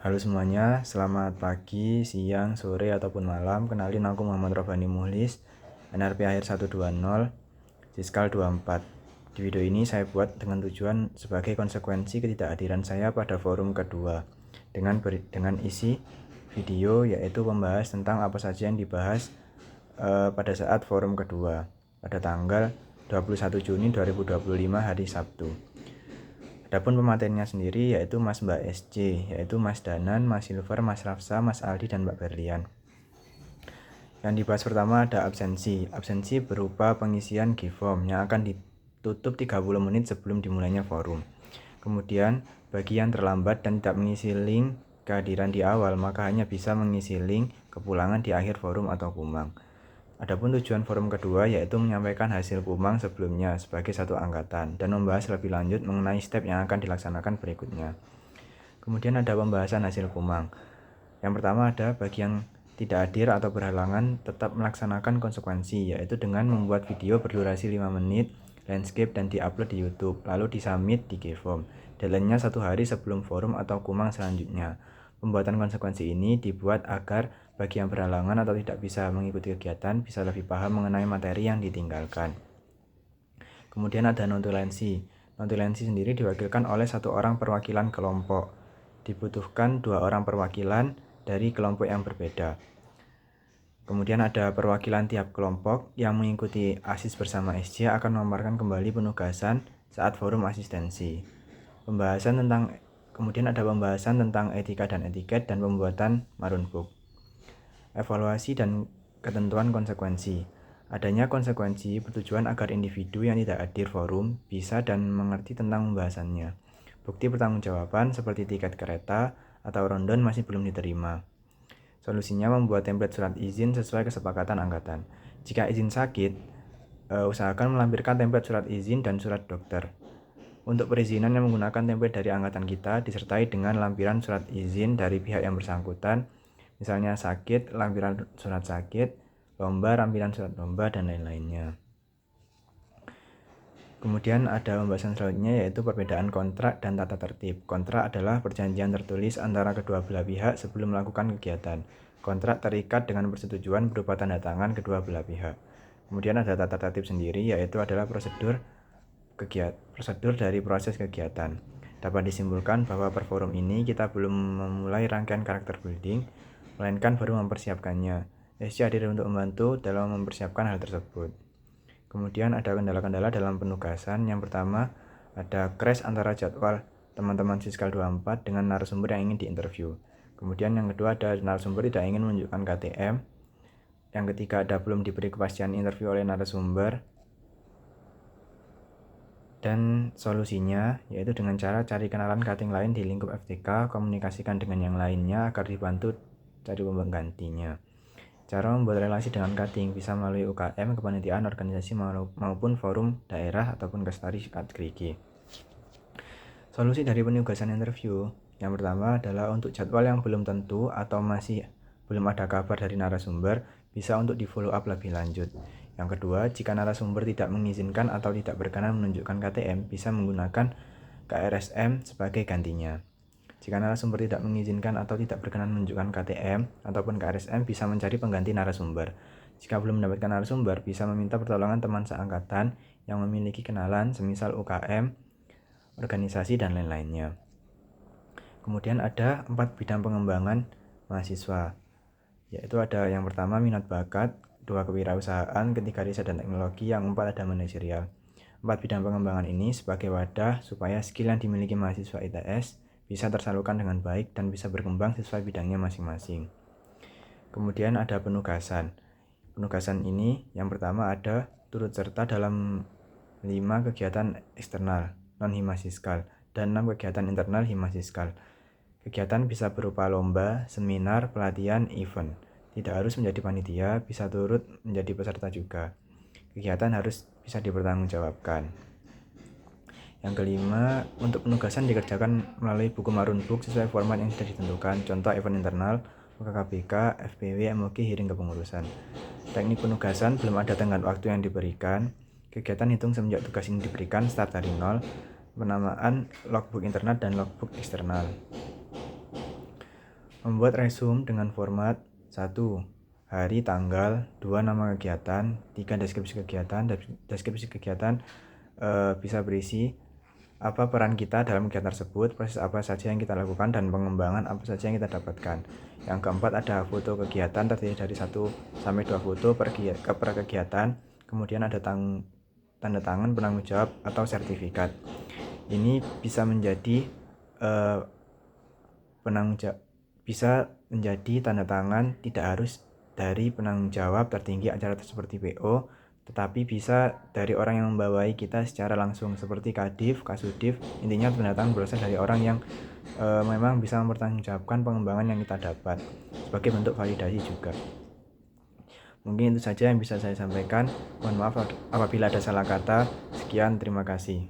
Halo semuanya, selamat pagi, siang, sore, ataupun malam. Kenalin aku Muhammad Rofani Muhlis, NRP akhir 120, Siskal 24. Di video ini saya buat dengan tujuan sebagai konsekuensi ketidakhadiran saya pada forum kedua dengan isi video yaitu membahas tentang apa saja yang dibahas pada saat forum kedua pada tanggal 21 Juni 2025 hari Sabtu. Adapun pematerinya sendiri yaitu Mas Mbak SC, yaitu Mas Danan, Mas Silver, Mas Rafsa, Mas Aldi, dan Mbak Berlian. Yang dibahas pertama ada absensi. Absensi berupa pengisian G-form yang akan ditutup 30 menit sebelum dimulainya forum. Kemudian, bagi yang terlambat dan tidak mengisi link kehadiran di awal, maka hanya bisa mengisi link kepulangan di akhir forum atau kumang. Adapun tujuan forum kedua yaitu menyampaikan hasil kumang sebelumnya sebagai satu angkatan dan membahas lebih lanjut mengenai step yang akan dilaksanakan berikutnya. Kemudian ada pembahasan hasil kumang. Yang pertama ada bagi yang tidak hadir atau berhalangan tetap melaksanakan konsekuensi, yaitu dengan membuat video berdurasi 5 menit, landscape dan diupload di YouTube, lalu disubmit di Gform. Deadline-nya 1 hari sebelum forum atau kumang selanjutnya. Pembuatan konsekuensi ini dibuat agar bagi yang berhalangan atau tidak bisa mengikuti kegiatan bisa lebih paham mengenai materi yang ditinggalkan. Kemudian ada notulensi. Notulensi sendiri diwakilkan oleh satu orang perwakilan kelompok. Dibutuhkan 2 orang perwakilan dari kelompok yang berbeda. Kemudian ada perwakilan tiap kelompok yang mengikuti ASIS bersama SC akan memaparkan kembali penugasan saat forum asistensi. Kemudian ada pembahasan tentang etika dan etiket dan pembuatan marunbook. Evaluasi dan ketentuan konsekuensi. Adanya konsekuensi bertujuan agar individu yang tidak hadir forum bisa dan mengerti tentang pembahasannya. Bukti pertanggungjawaban seperti tiket kereta atau rondon masih belum diterima. Solusinya membuat template surat izin sesuai kesepakatan angkatan. Jika izin sakit, usahakan melampirkan template surat izin dan surat dokter. Untuk perizinan yang menggunakan template dari angkatan kita disertai dengan lampiran surat izin dari pihak yang bersangkutan, misalnya sakit, lampiran surat sakit, lomba, lampiran surat lomba, dan lain-lainnya. Kemudian ada pembahasan selanjutnya yaitu perbedaan kontrak dan tata tertib. Kontrak adalah perjanjian tertulis antara kedua belah pihak sebelum melakukan kegiatan. Kontrak terikat dengan persetujuan berupa tanda tangan kedua belah pihak. Kemudian ada tata tertib sendiri yaitu adalah prosedur dari proses kegiatan. Dapat disimpulkan bahwa per forum ini kita belum memulai rangkaian karakter building, melainkan baru mempersiapkannya. SC hadir untuk membantu dalam mempersiapkan hal tersebut. Kemudian ada kendala-kendala dalam penugasan. Yang pertama, ada crash antara jadwal teman-teman Siskal 24 dengan narasumber yang ingin diinterview. Kemudian yang kedua ada narasumber tidak ingin menunjukkan KTM. Yang ketiga ada belum diberi kepastian interview oleh narasumber. Dan solusinya yaitu dengan cara cari kenalan cutting lain di lingkup FTK, komunikasikan dengan yang lainnya agar dibantu cari penggantinya. Cara membuat relasi dengan cutting bisa melalui UKM, kepanitiaan, organisasi maupun forum daerah ataupun kestari Adgrigi. Solusi dari penugasan interview. Yang pertama adalah untuk jadwal yang belum tentu atau masih belum ada kabar dari narasumber, bisa untuk di follow up lebih lanjut. Yang kedua, jika narasumber tidak mengizinkan atau tidak berkenan menunjukkan KTM, bisa menggunakan KRSM sebagai gantinya. Jika narasumber tidak mengizinkan atau tidak berkenan menunjukkan KTM ataupun KRSM, bisa mencari pengganti narasumber. Jika belum mendapatkan narasumber, bisa meminta pertolongan teman seangkatan yang memiliki kenalan, semisal UKM, organisasi, dan lain-lainnya. Kemudian ada 4 bidang pengembangan mahasiswa, yaitu ada yang pertama minat bakat, 2 kewirausahaan, ketiga riset dan teknologi, yang 4 ada manajerial. 4 bidang pengembangan ini sebagai wadah supaya skill yang dimiliki mahasiswa ITS bisa tersalurkan dengan baik dan bisa berkembang sesuai bidangnya masing-masing. Kemudian ada penugasan. Penugasan ini yang pertama ada turut serta dalam 5 kegiatan eksternal non-himasiskal dan 6 kegiatan internal himasiskal. Kegiatan bisa berupa lomba, seminar, pelatihan, event. Tidak harus menjadi panitia, bisa turut menjadi peserta juga. Kegiatan harus bisa dipertanggungjawabkan. Yang kelima, untuk penugasan dikerjakan melalui buku marunbook sesuai format yang sudah ditentukan. Contoh event internal, UKKBK, FPW, MOG, hingga kepengurusan. Teknik penugasan belum ada tenggat waktu yang diberikan. Kegiatan hitung semenjak tugas ini diberikan, start dari nol. Penamaan logbook internal dan logbook eksternal. Membuat resume dengan format 1. Hari, tanggal, 2. Nama kegiatan, 3. Deskripsi kegiatan. Deskripsi kegiatan bisa berisi apa peran kita dalam kegiatan tersebut, proses apa saja yang kita lakukan, dan pengembangan apa saja yang kita dapatkan. Yang keempat, ada foto kegiatan terdiri dari 1 sampai 2 foto per kegiatan. Kemudian ada tanda tangan penanggung jawab atau sertifikat. Ini bisa menjadi bisa menjadi tanda tangan tidak harus dari penanggung jawab tertinggi acara seperti PO, tetapi bisa dari orang yang membawai kita secara langsung seperti Kadif, Kasudif. Intinya tanda tangan berasal dari orang yang memang bisa mempertanggungjawabkan pengembangan yang kita dapat sebagai bentuk validasi juga. Mungkin itu saja yang bisa saya sampaikan. Mohon maaf apabila ada salah kata. Sekian, terima kasih.